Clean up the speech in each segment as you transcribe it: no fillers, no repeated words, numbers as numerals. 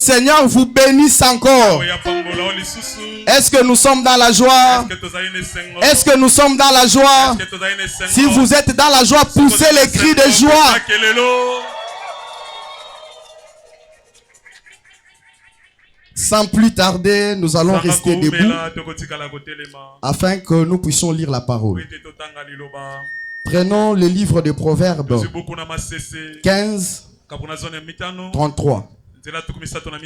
Seigneur vous bénisse encore. Est-ce que nous sommes dans la joie? Est-ce que nous sommes dans la joie? Si vous êtes dans la joie, poussez les cris de joie. Sans plus tarder, nous allons rester debout afin que nous puissions lire la parole. Prenons le livre de Proverbes 15, 33.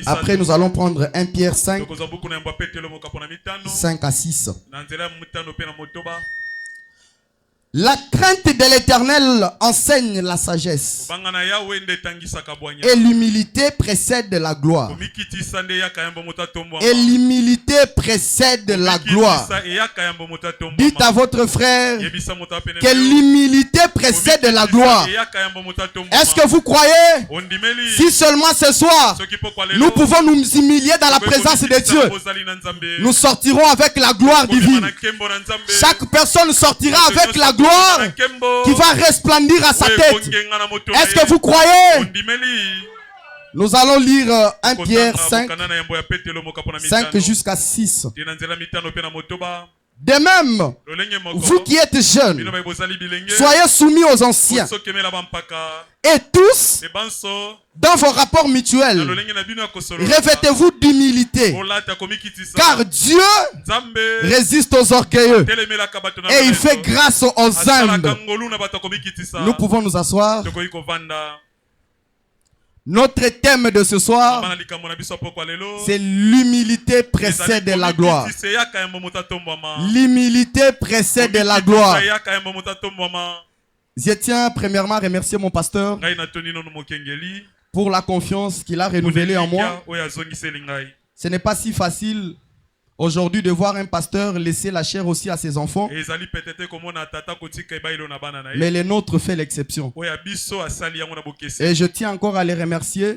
Après, nous allons prendre 1 Pierre 5, 5 à 6. La crainte de l'Éternel enseigne la sagesse et l'humilité précède la gloire. Et l'humilité précède la gloire. Dites à votre frère que l'humilité précède la gloire. Est-ce que vous croyez? Si seulement ce soir, nous pouvons nous humilier dans la présence de Dieu, nous sortirons avec la gloire divine. Chaque personne sortira avec la gloire qui va resplendir à sa tête. Est-ce que vous croyez? Nous allons lire 1 Pierre 5, 5 jusqu'à 6. De même, vous qui êtes jeunes, soyez soumis aux anciens. Et tous, dans vos rapports mutuels, revêtez-vous d'humilité. Car Dieu résiste aux orgueilleux et il fait grâce aux humbles. Nous pouvons nous asseoir. Notre thème de ce soir, c'est l'humilité précède la gloire. L'humilité précède la gloire. Je tiens premièrement à remercier mon pasteur pour la confiance qu'il a renouvelée en moi. Ce n'est pas si facile aujourd'hui de voir un pasteur laisser la chair aussi à ses enfants. Mais le nôtre fait l'exception. Et je tiens encore à les remercier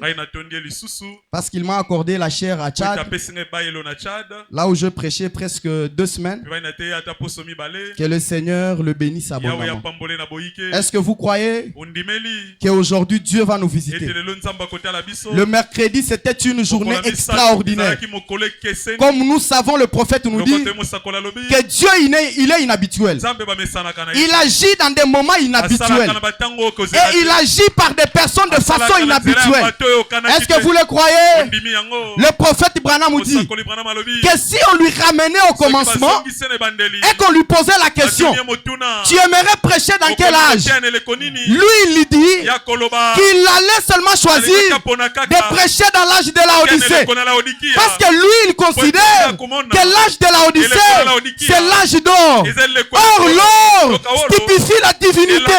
parce qu'il m'a accordé la chair à Tchad, là où je prêchais presque 2 semaines. Que le Seigneur le bénisse abondamment. Est-ce que vous croyez qu'aujourd'hui Dieu va nous visiter? Le mercredi, c'était une journée extraordinaire. Comme nous savons, le prophète nous dit que Dieu il est inhabituel. Il agit dans des moments inhabituels. Et il agit par des personnes de façon inhabituelle. Est-ce que vous le croyez? Le prophète Branham nous dit que si on lui ramenait au commencement et qu'on lui posait la question, tu aimerais prêcher dans quel âge? Lui il dit qu'il allait seulement choisir de prêcher dans l'âge de la Odyssée. Parce que lui il considère que l'âge de la Odyssée, c'est l'âge d'or. Or, l'or typifie la divinité.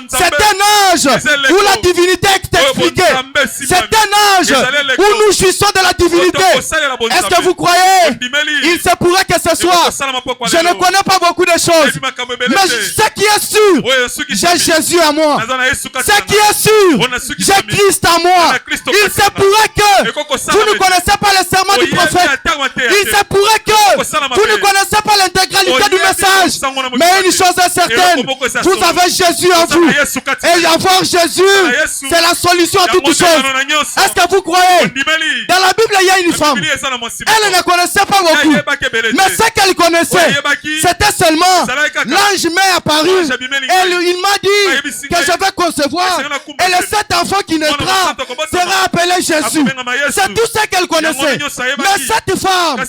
C'est un âge où la divinité est expliquée. C'est un âge où nous jouissons de la divinité. Est-ce que vous croyez? Il se pourrait que ce soir, je ne connais pas beaucoup de choses, mais ce qui est sûr, j'ai Jésus à moi. Ce qui est sûr, j'ai Christ à moi. Il se pourrait que vous ne connaissez pas le serment du prophète. Il se pourrait que vous ne connaissez pas l'intégralité du message. Mais une chose est certaine, vous avez Jésus en vous. Et avoir Jésus, c'est la solution à toutes choses. Est-ce que vous croyez? Dans la Bible, il y a une femme. Elle ne connaissait pas beaucoup. Mais ce qu'elle connaissait, c'était seulement l'ange m'est apparu. Et il m'a dit que je vais concevoir. Et le 7 enfant qui naîtra sera appelé Jésus. C'est tout ce qu'elle connaissait. Mais cette femme,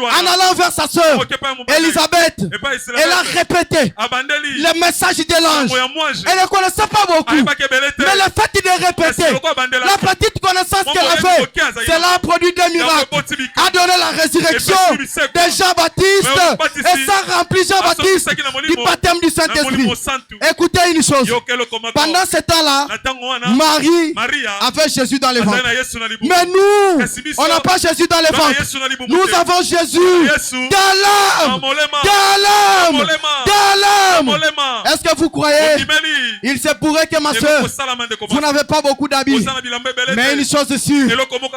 en allant vers sa soeur Elisabeth, elle a répété le message de l'ange. Elle ne connaissait pas beaucoup, mais le fait de répéter la petite connaissance qu'elle avait, cela a produit des miracles, a donné la résurrection de Jean-Baptiste, et ça remplit Jean-Baptiste du baptême du Saint-Esprit. Écoutez une chose, pendant ce temps-là, Marie avait Jésus dans les ventres, mais nous, on n'a pas Jésus dans les ventres. Nous avons Jésus dans l'âme. Est-ce que vous croyez? Il se pourrait que ma soeur, vous n'avez pas beaucoup d'habits, mais une chose est sûre,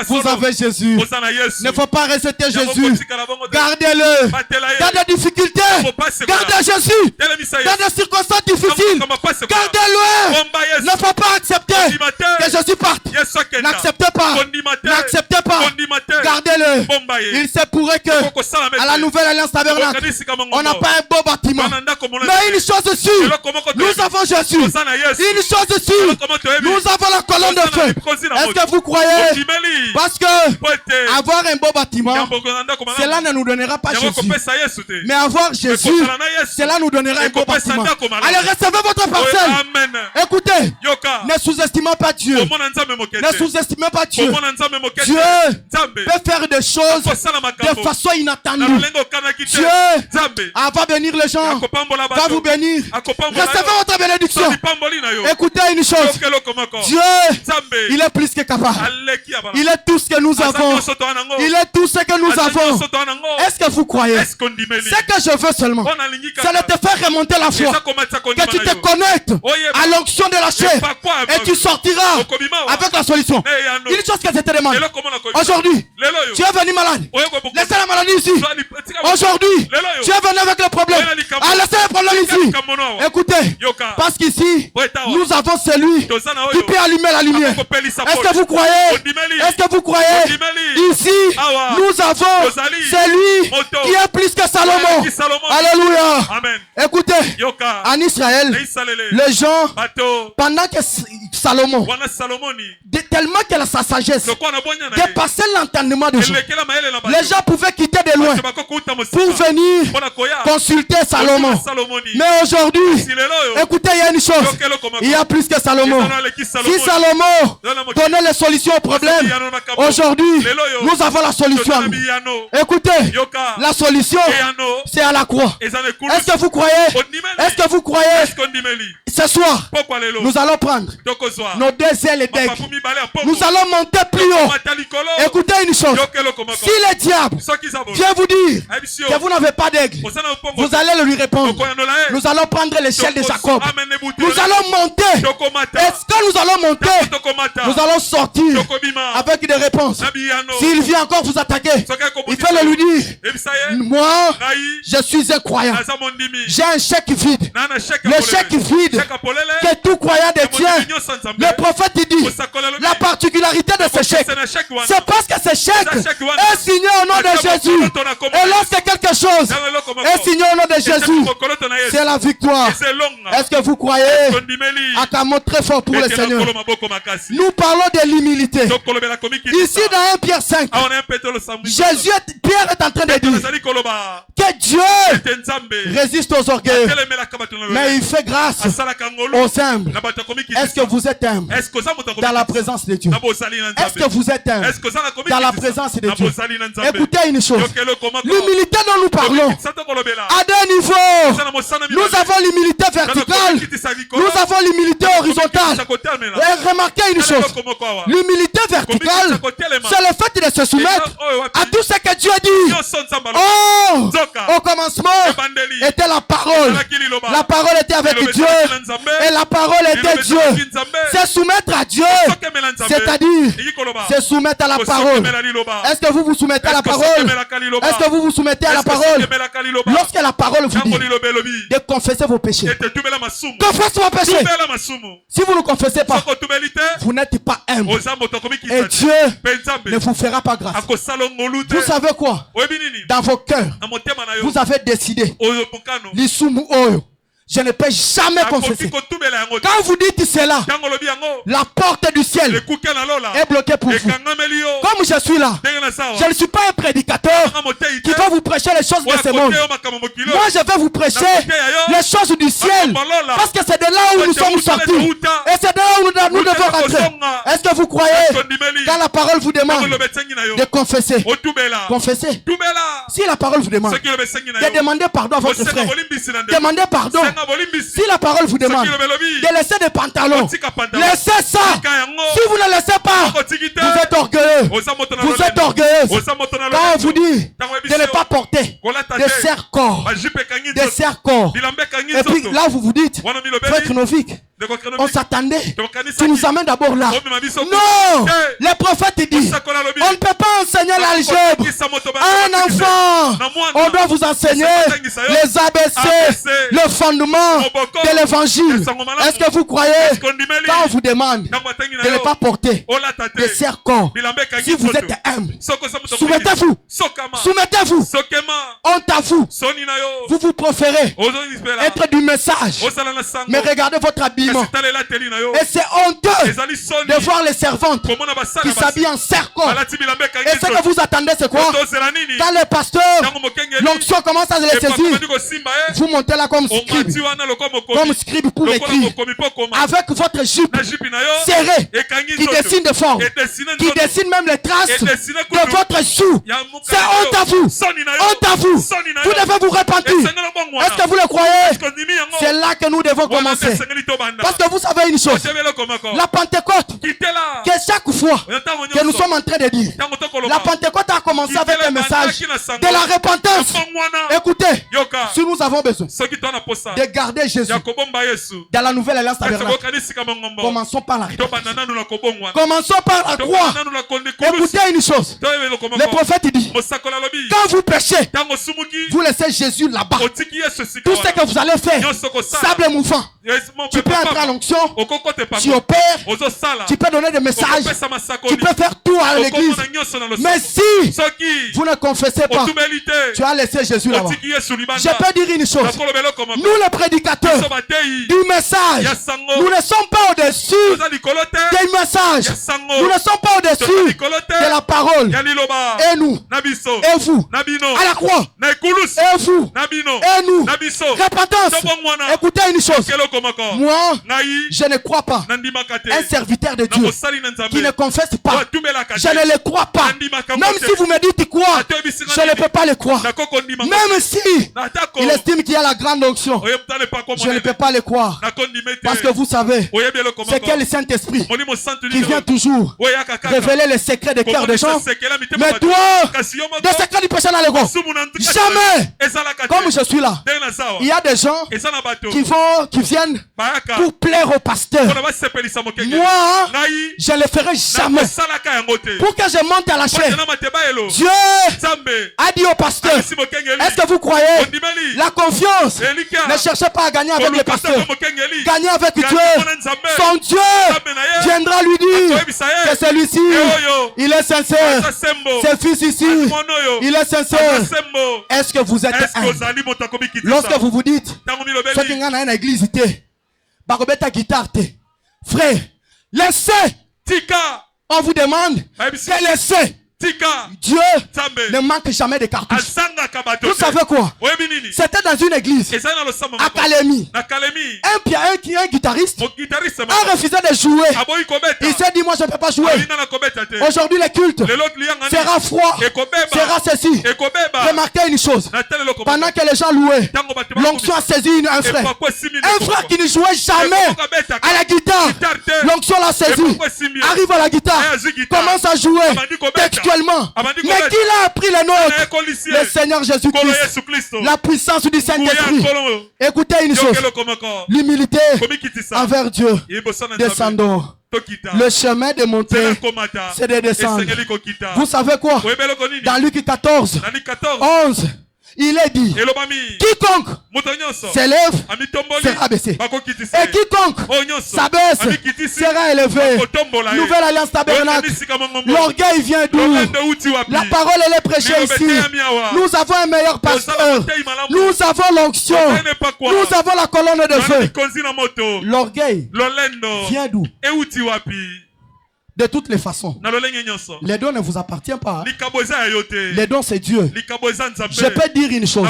vous avez Jésus. Il ne faut pas rejeter Jésus. Gardez-le dans des difficultés. Gardez Jésus dans des circonstances difficiles. Gardez-le. Ne faut pas accepter que Jésus parte. N'acceptez pas. N'acceptez pas. Gardez-le. Il se pourrait que à la Nouvelle Alliance Tabernacle, on n'a pas un beau bâtiment. Mais une chose sûre, nous avons Jésus. Une chose sûre, nous avons la colonne de feu. Est-ce que vous croyez? Parce que avoir un beau bâtiment, cela ne nous donnera pas Jésus. Mais avoir Jésus, cela nous donnera un beau bâtiment. Allez, recevez votre parcelle. Écoutez, ne sous-estimez pas Dieu. Ne sous-estimez pas Dieu. Dieu peut faire des choses de façon inattendue. Dieu va bénir les gens, va vous bénir. Recevez votre bénédiction. Écoutez une chose, Dieu, il est plus que capable. Il est tout ce que nous avons. Il est tout ce que nous avons. Est-ce que vous croyez? Ce que je veux seulement, c'est de te faire remonter la foi, que tu te connectes à l'onction de la chair et tu sortiras avec la solution. Une chose que je te demande, aujourd'hui, tu es venu malade, laissez la maladie ici. Aujourd'hui, tu es venu avec le problème, laissez le problème ici. Écoutez, parce qu'ici, nous avons celui qui peut allumer la lumière. Est-ce que vous croyez? Est-ce que vous croyez? Ici, nous avons celui qui est plus que Salomon. Alléluia. Écoutez, en Israël, les gens, pendant que Salomon, tellement que sa sagesse dépassait l'entendement des gens, les gens pouvaient quitter de loin pour venir consulter Salomon. Mais aujourd'hui, écoutez, il y a une chose, il y a plus que Salomon. Si Salomon donnait les solutions aux problèmes, aujourd'hui, nous avons la solution. Écoutez, la solution, c'est à la croix. Est-ce que vous croyez? Est-ce que vous croyez? Ce soir, nous allons prendre nos deux ailes d'aigles. Nous allons monter plus haut. Écoutez une chose. Si le diable vient vous dire que vous n'avez pas d'aigle, vous allez lui répondre. Nous allons prendre l'échelle de Jacob. Nous allons monter. Est-ce que nous allons monter? Nous allons sortir avec des réponses. S'il vient encore vous attaquer, il faut le lui dire. Moi, je suis un croyant. J'ai un chèque vide. Le chèque vide que tout croyant détient. Le prophète dit, la particularité de ce chèque, c'est parce que ce chèque est signé au nom de Jésus. Et lorsque quelque chose est signé au nom de Jésus, c'est la victoire. Est-ce que vous croyez? Acclamons très fort pour le Seigneur. Nous parlons de l'humilité. Ici dans 1 Pierre 5, Jésus, Pierre est en train de dire que Dieu résiste aux orgueilleux, mais il fait grâce aux humbles. Est-ce que vous êtes humble dans la présence de Dieu? Est-ce que vous êtes humble dans la présence de Dieu? Écoutez une chose, l'humilité dont nous parlons à deux niveaux. Nous avons l'humilité verticale, nous avons l'humilité horizontale. Et remarquez une chose, l'humilité verticale, c'est le fait de se soumettre à tout ce que Dieu dit. Oh, au commencement était la parole. La parole était avec Dieu et la parole était Dieu. C'est soumettre à Dieu, c'est-à-dire se soumettre à la parole. Est-ce que vous vous soumettez à la parole? Est-ce que vous vous soumettez à la parole? Lorsque la parole vous dit de confesser vos péchés, confessez vos péchés. Si vous ne confessez pas, vous n'êtes pas humble. Et Dieu ne vous fera pas grâce. Vous savez quoi? Dans vos cœurs, vous avez décidé, l'isumu oyo, je ne peux jamais confesser. Quand vous dites cela, la porte du ciel est bloquée pour vous. Comme je suis là, je ne suis pas un prédicateur qui va vous prêcher les choses de ce monde. Moi, je vais vous prêcher les choses du ciel, parce que c'est de là où nous sommes sortis. Et c'est de là où nous devons rentrer. Est-ce que vous croyez, quand la parole vous demande de confesser, confessez. Si la parole vous demande de demander pardon à votre frère, demandez pardon. Si la parole vous demande de laisser des pantalons, laissez ça. Si vous ne laissez pas, vous êtes orgueilleux. Vous êtes orgueilleux. Quand on vous dit de ne pas porter des serre-corps, des serre-corps, et puis là vous vous dites, frère Knovic, On s'attendait. Tu nous amènes d'abord là. Non! Les prophètes disent, on ne peut pas enseigner l'algèbre à un enfant. On doit vous enseigner les ABC, le fondement de l'évangile. Est-ce que vous croyez? Quand on vous demande de ne pas porter des serre-corps, si vous êtes humble, soumettez-vous. Soumettez-vous. Honte à vous. Vous vous préférez être du message. Mais regardez votre habillement. Et c'est honteux de voir les servantes qui s'habillent en serre-corps. Et ce que vous attendez, c'est quoi? Quand le pasteur, l'onction commence à les saisir, vous montez là comme scribe pour écrire. Avec votre jupe serrée, qui dessine de forme, qui dessine même les traces de votre sou. C'est honte à vous. Honte à vous. Vous devez vous repentir. Est-ce que vous le croyez? C'est là que nous devons commencer. Parce que vous savez une chose. La Pentecôte, que chaque fois que nous sommes en train de dire, la Pentecôte a commencé avec un message de la repentance. Écoutez, si nous avons besoin de garder Jésus dans la nouvelle alliance tabernacule, commençons par la repentance. Commençons par la croix. Écoutez une chose. Le prophète dit, quand vous péchez, vous laissez Jésus là-bas. Tout ce que vous allez faire, sable mouvant. Tu peux entrer à l'onction, tu opères, tu peux donner des messages, tu peux faire tout à l'église. Mais si vous ne confessez pas, tu as laissé Jésus là-bas. Je peux dire une chose. Nous les prédicateurs du message, nous ne sommes pas au-dessus des messages. Nous ne sommes pas au-dessus de la parole. Et nous, et vous, à la croix, et vous, et nous, repentance. Écoutez une chose. Moi, je ne crois pas. Un serviteur de Dieu qui ne confesse pas, je ne le crois pas. Même si vous me dites quoi, je ne peux pas le croire. Même si il estime qu'il y a la grande onction, je ne peux pas le croire. Parce que vous savez, c'est quel Saint-Esprit qui vient toujours révéler les secrets des cœurs des gens. Mais toi, des secrets du péché dans le gros, jamais. Comme je suis là, il y a des gens qui viennent pour plaire au pasteur. Moi, je ne le ferai jamais. Pour que je monte à la chair, Dieu a dit au pasteur, est-ce que vous croyez? La confiance, ne cherchez pas à gagner avec le pasteur. Gagnez avec Dieu. Son Dieu viendra lui dire que celui-ci, il est sincère. Ce fils ici, il est sincère. Est-ce que vous êtes humble? Lorsque vous vous dites, ce qui est dans une église, frère, laissez. On vous demande de laisser. Dieu ne manque jamais de cartouches. Vous savez quoi? C'était dans une église à Kalemi. Un guitariste a refusé de jouer. Il s'est dit, moi je ne peux pas jouer. Aujourd'hui le culte sera froid, sera ceci. Remarquez une chose. Pendant que les gens louaient, l'onction a saisi un frère. Un frère qui ne jouait jamais à la guitare. L'onction l'a saisi. Arrive à la guitare. Commence à jouer. Mais qui l'a appris le nôtre? Le Seigneur Jésus-Christ. La puissance du Saint-Esprit. Écoutez une chose. L'humilité envers Dieu. Descendons. Le chemin de monter, c'est de descendre. Vous savez quoi? Dans Luc 14, 11, il est dit, quiconque s'élève sera baissé. Et quiconque s'abaisse sera élevé. Nouvelle alliance tabernacle. L'orgueil vient d'où? La parole elle est prêchée ici. Nous avons un meilleur pasteur. Nous avons l'onction. Nous avons la colonne de feu. L'orgueil vient d'où? De toutes les façons, les dons ne vous appartiennent pas. Les dons c'est Dieu. Je peux dire une chose.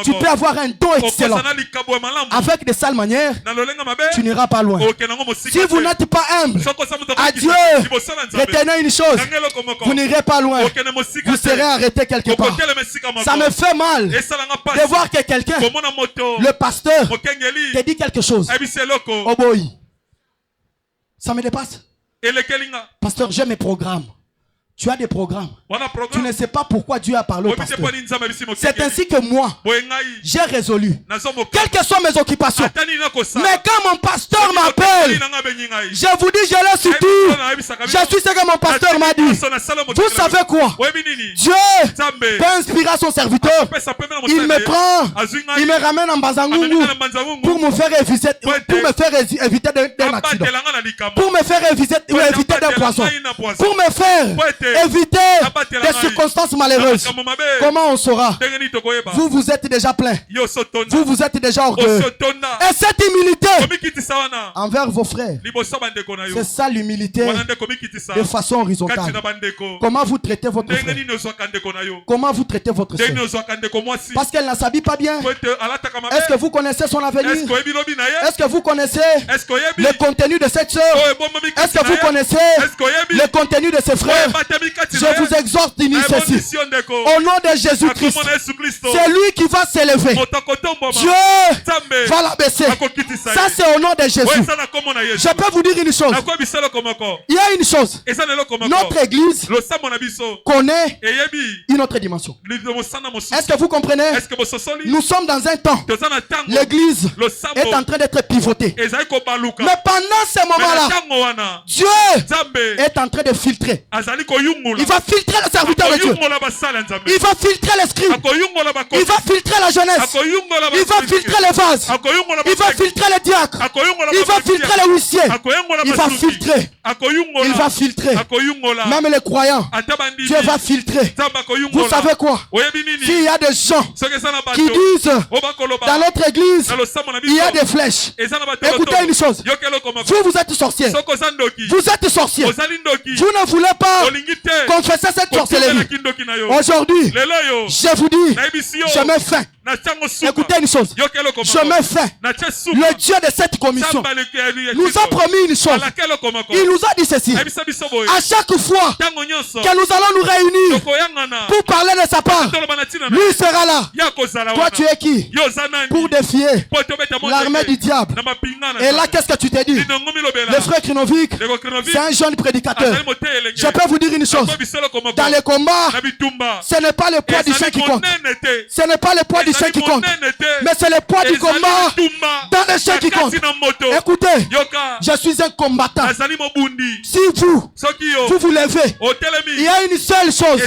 Tu peux avoir un don excellent. Avec des sales manières, tu n'iras pas loin. Si vous n'êtes pas humble à Dieu, retenez une chose. Vous n'irez pas loin. Vous serez arrêté quelque part. Ça me fait mal de voir que quelqu'un, le pasteur, te dit quelque chose. Oh boy. Ça me dépasse. Pasteur, j'ai mes programmes. Tu as des programmes. Tu ne sais pas pourquoi Dieu a parlé au pasteur. C'est ainsi que moi, j'ai résolu, quelles que soient mes occupations, mais quand mon pasteur m'appelle, je vous dis, je l'ai surtout. Je suis ce que mon pasteur m'a dit. Vous savez quoi? Dieu peut inspirer son serviteur. Il me prend, il me ramène en Bazangungu pour me faire éviter, d'un accident, pour me faire éviter d'un poison, pour me faire éviter des circonstances malheureuses. Comment on saura? Vous êtes déjà plein. Vous êtes déjà orgueilleux. Et cette humilité envers vos frères, c'est ça l'humilité de façon horizontale. Comment vous traitez votre frère? Comment vous traitez votre soeur? Parce qu'elle ne s'habille pas bien. Est-ce que vous connaissez son avenir? Est-ce que vous connaissez le contenu de cette soeur? Est-ce que vous connaissez le contenu de ses frères? Je vous exhorte d'unir ceci. Au nom de Jésus-Christ, c'est lui qui va s'élever. Dieu va l'abaisser. Ça, c'est au nom de Jésus. Je peux vous dire une chose. Il y a une chose. Notre église connaît une autre dimension. Est-ce que vous comprenez? Nous sommes dans un temps. L'église est en train d'être pivotée. Mais pendant ce moment-là, Dieu est en train de filtrer. Il va filtrer le serviteur de Dieu. Il va filtrer les scribes. Il va filtrer la jeunesse. Il va filtrer les vases. Il va filtrer les diacres. Il va filtrer les huissiers. Il va filtrer. Il va filtrer. Même les croyants. Dieu va filtrer. Vous savez quoi? S'il y a des gens qui disent dans notre église, il y a des flèches. Écoutez une chose. Vous êtes sorciers. Vous êtes sorciers. Vous ne voulez pas confesser cette sorcellerie. Aujourd'hui, je vous dis, je mets fin. Écoutez une chose. Je mets fin. Le Dieu de cette commission nous a promis une chose. Il nous a dit ceci. À chaque fois que nous allons nous réunir pour parler de sa part, lui sera là. Toi, tu es qui? Pour défier l'armée du diable. Et là, qu'est-ce que tu t'es dit? Le frère Krinovic, c'est un jeune prédicateur. Je peux vous dire une chose. Dans les combats, ce n'est pas le poids du chien qui compte. Ce n'est pas le poids du chien qui compte. Mais c'est le poids du combat dans le chien qui compte. Écoutez, je suis un combattant. Si vous levez, il y a une seule chose.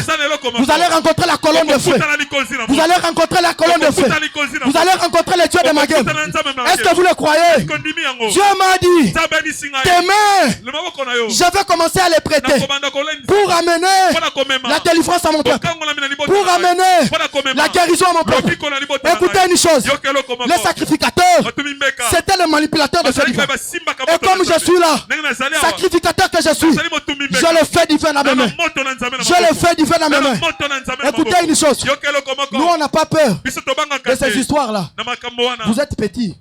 Vous allez rencontrer la colonne de feu. Vous allez rencontrer la colonne de feu. Vous allez rencontrer le Dieu de ma gueule. Est-ce que vous le croyez? Dieu m'a dit, demain, je vais commencer à les prêter pour amener la délivrance à mon peuple, pour amener la guérison à mon peuple. Écoutez une chose, le sacrificateur, c'était le manipulateur de ce divin. Et comme je suis là, sacrificateur que je suis, je le fais divin dans mes mains. Je le fais divin dans mes mains. Écoutez une chose, nous on n'a pas peur de ces histoires-là. Vous êtes petits.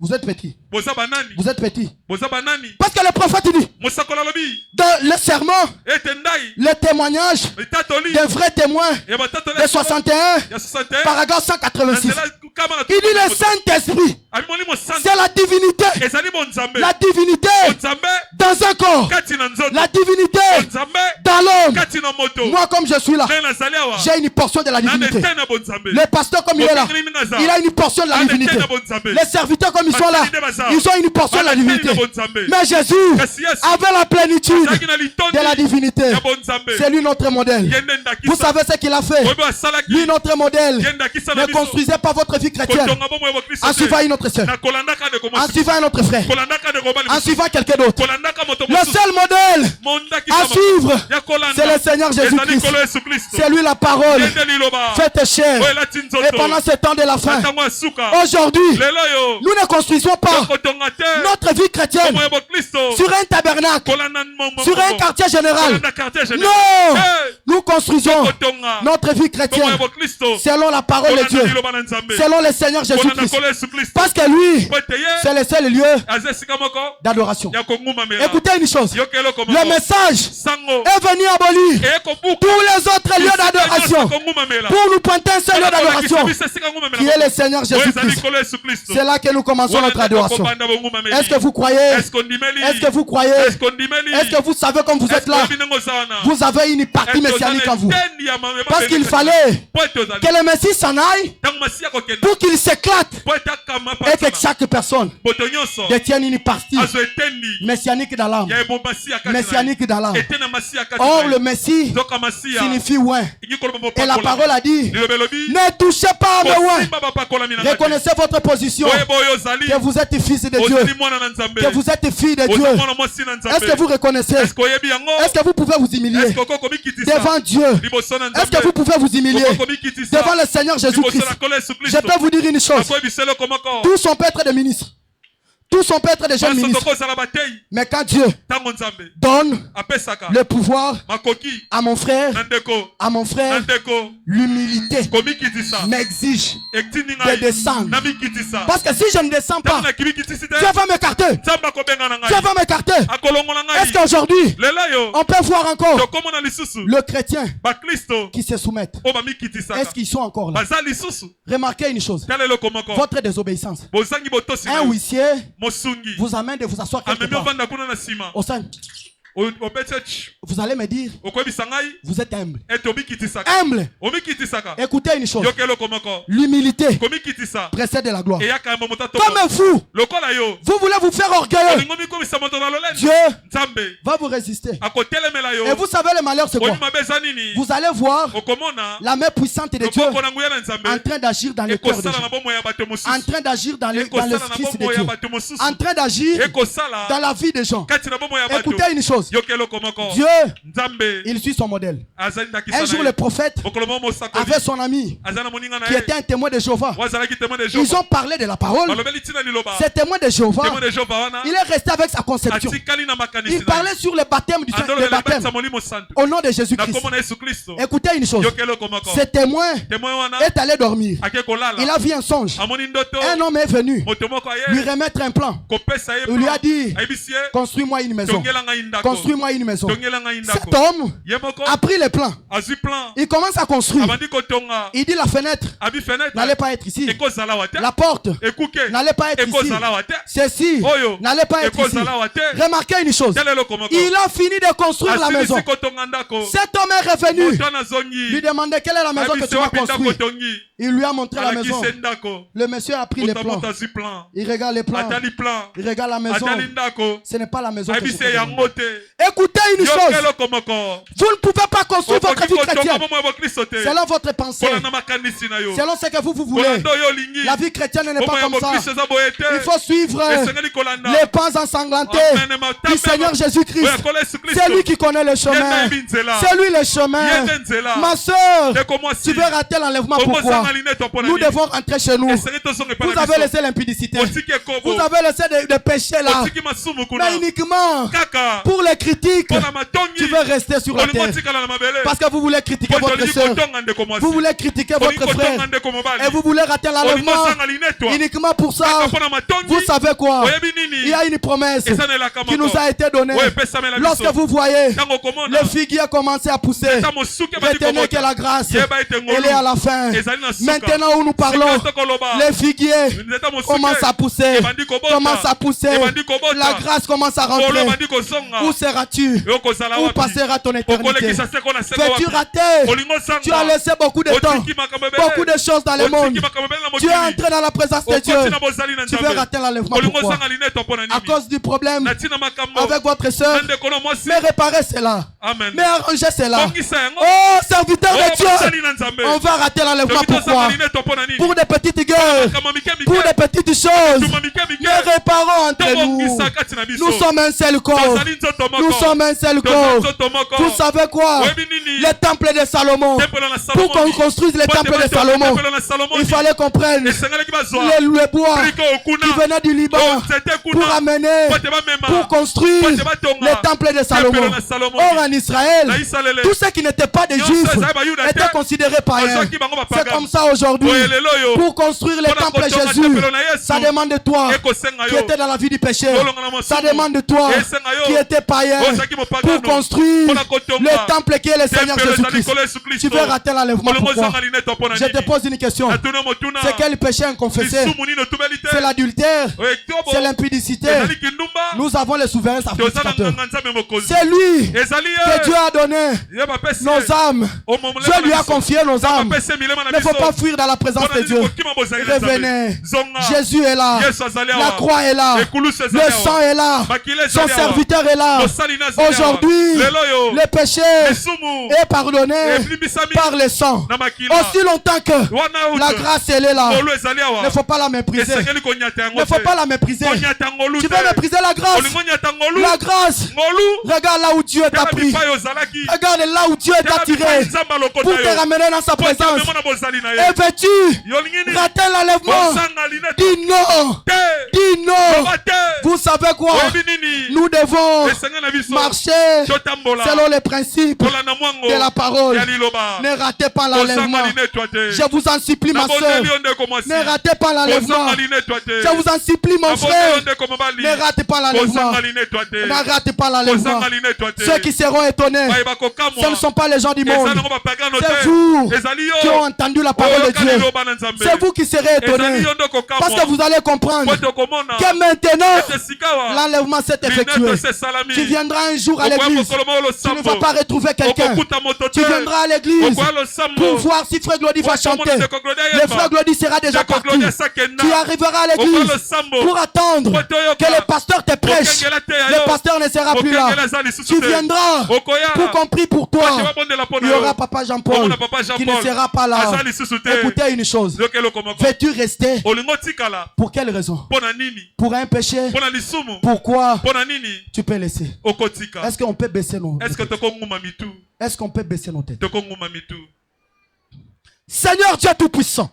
Vous êtes petits. Vous êtes petits. Parce que le prophète dit, dans le serment, le témoignage des vrais témoins de 61, paragraphe 186. Il dit le Saint-Esprit, c'est la divinité. La divinité dans un corps. La divinité dans l'homme. Moi, comme je suis là, j'ai une portion de la divinité. Le pasteur, comme il est là, il a une portion de la divinité. Les serviteurs, comme ils sont là, ils ont une portion de la divinité. Mais Jésus avait la plénitude de la divinité. C'est lui notre modèle. Vous savez ce qu'il a fait? Lui notre modèle. Ne construisez pas votre vie chrétienne en suivant une autre soeur, en suivant un autre frère, en suivant quelqu'un d'autre. Le seul modèle à suivre, c'est le Seigneur Jésus-Christ. C'est lui la parole faite chair. Et pendant ce temps de la fin, aujourd'hui, nous ne construisons pas notre vie chrétienne sur un tabernacle, sur un quartier général. Non, nous construisons notre vie chrétienne selon la parole de Dieu, selon le Seigneur Jésus-Christ. Parce que lui, c'est le seul lieu d'adoration. Écoutez une chose, le message est venu abolir tous les autres lieux d'adoration. Pour nous pointer un seul lieu d'adoration, qui est le Seigneur Jésus-Christ. C'est là que nous commençons notre adoration. Est-ce que vous croyez? Est-ce que vous croyez? Est-ce que vous savez comme vous êtes là? Vous avez une partie messianique en vous. Parce qu'il fallait que le Messie s'en aille pour qu'il s'éclate et que chaque personne détienne une partie messianique dans l'âme. Messianique dans l'âme. Or le Messie signifie oin. Et la parole a dit, ne touchez pas à mes oins. Reconnaissez votre position, que vous êtes fils de Dieu, que vous êtes fille de Dieu. Est-ce que vous reconnaissez? Est-ce que vous pouvez vous humilier devant Dieu? Est-ce que vous pouvez vous humilier devant le Seigneur Jésus-Christ? Je peux vous dire une chose. Tous on peut être des ministres. Tous on peut être des jeunes ministres. Mais quand Dieu donne le pouvoir à mon frère, l'humilité m'exige de descendre. Parce que si je ne descends pas, Dieu va m'écarter. Dieu va m'écarter. Est-ce qu'aujourd'hui, on peut voir encore le chrétien qui se soumet? Est-ce qu'ils sont encore là? Remarquez une chose. Votre désobéissance. Un huissier vous amène de vous asseoir quelque part au sein. Vous allez me dire, vous êtes humble. Humble. Écoutez une chose. L'humilité précède la gloire. Comme vous voulez vous faire orgueilleux, Dieu va vous résister. Et vous savez le malheur c'est quoi? Vous allez voir la main puissante de Dieu en train d'agir dans le cœur de Dieu, en train d'agir dans l'esprit de Dieu, en train d'agir dans la vie des gens. Écoutez une chose. Dieu, il suit son modèle. Un jour le prophète avait son ami qui était un témoin de Jéhovah. Ils ont parlé de la parole. Ce témoin de Jéhovah, il est resté avec sa conception. Il parlait sur le baptême du Saint, au nom de Jésus-Christ. Écoutez une chose. Ce témoin est allé dormir. Il a vu un songe. Un homme est venu lui remettre un plan. Il lui a dit, construis-moi une maison. Construis-moi une maison. Cet homme a pris les plans. Il commence à construire. Il dit la fenêtre n'allait pas être ici. La porte n'allait pas être ici. Ceci n'allait pas être ici. Remarquez une chose. Il a fini de construire la maison. Cet homme est revenu. Lui demandait quelle est la maison que tu vas construire. Il lui a montré la maison. Le monsieur a pris les plans. Il regarde les plans. Il regarde la maison. Ce n'est pas la maison que je peux demander. Écoutez une chose. Vous ne pouvez pas construire votre vie chrétienne selon votre pensée, selon ce que vous voulez. La vie chrétienne n'est pas comme ça. Il faut suivre les pas ensanglantés du Seigneur Jésus-Christ. C'est lui qui connaît le chemin. C'est lui le chemin. Ma soeur, tu veux rater l'enlèvement. Pourquoi? Nous devons rentrer chez nous. Vous avez laissé l'impudicité. Vous avez laissé des péchés là. Mais uniquement pour les critiques, tu veux rester sur la terre. Parce que vous voulez critiquer votre soeur. Vous voulez critiquer votre frère. Et vous voulez rater l'enlèvement. Uniquement pour ça. Vous savez quoi? Il y a une promesse qui nous a été donnée. Lorsque vous voyez le figuier commencer à pousser, retenez que la grâce, elle est à la fin. Maintenant où nous parlons, les figuiers commencent à pousser. La grâce commence à rentrer. Où seras-tu? Où passera ton éternité? Veux-tu rater? Tu as laissé beaucoup de temps, beaucoup de choses dans le monde. Tu es entré dans la présence de Dieu. Tu veux rater l'enlèvement. Pourquoi? À cause du problème avec votre soeur. Mais réparez cela. Mais arrangez cela. Oh, serviteur de Dieu, on va rater l'enlèvement. Pourquoi? Pour des petites guerres, pour des petites choses. Mais réparons entre nous. Nous sommes un seul corps. Nous sommes un seul corps. Vous savez quoi? Le temple de Salomon. Pour qu'on construise le temple de Salomon, il fallait qu'on prenne le bois qui venait du Liban pour amener, pour construire le temple de Salomon. Or en Israël, tout ce qui n'était pas des Juifs était considéré païen. C'est comme ça aujourd'hui. Pour construire le temple de Jésus, ça demande de toi qui étais dans la vie du péché. Ça demande de toi qui étais païen païen pour construire le temple qui est le Seigneur Jésus-Christ. Tu veux rater l'enlèvement, pourquoi? Je te pose une question. C'est quel péché inconfessé? C'est l'adultère, c'est l'impudicité. Nous avons le souverain sacrificateur. C'est lui que Dieu a donné nos âmes. Dieu lui a confié nos âmes. Il ne faut pas fuir dans la présence de Dieu. Revenez. Jésus est là. La croix est là. Le sang est là. Son serviteur est là. Aujourd'hui, le péché est pardonné par le sang. Aussi longtemps que la grâce elle est là, il ne faut pas la mépriser. Il ne faut pas la mépriser. Tu veux mépriser la grâce? La grâce. Regarde là où Dieu t'a pris. Regarde là où Dieu t'a tiré pour te ramener dans sa présence. Et veux-tu rater l'enlèvement? Dis non. Dis non. Vous savez quoi? Nous devons marcher selon les principes de la parole. Ne ratez pas l'enlèvement. Je vous en supplie, ma soeur. Ne ratez pas l'enlèvement. Je vous en supplie, mon frère. Ne ratez pas l'enlèvement. Ne ratez pas l'enlèvement. Ceux qui seront étonnés, ce ne sont pas les gens du monde. C'est vous qui ont entendu la parole de Dieu. C'est vous qui serez étonnés. Parce que vous allez comprendre que maintenant, l'enlèvement s'est effectué. Tu viendras un jour à l'église. Tu ne vas pas retrouver quelqu'un. Tu viendras à l'église pour voir si Frère Glody va chanter. Le Frère Glody sera déjà parti. Tu arriveras à l'église pour attendre que le pasteur te prêche. Le pasteur ne sera plus là. Tu viendras pour qu'on prie pour toi. Il y aura Papa Jean-Paul qui ne sera pas là. Écoutez une chose. Veux-tu rester? Pour quelle raison? Pour un péché? Pourquoi? Tu peux laisser. Est-ce qu'on peut baisser nos têtes? Est-ce qu'on peut baisser nos têtes? Seigneur Dieu Tout-Puissant,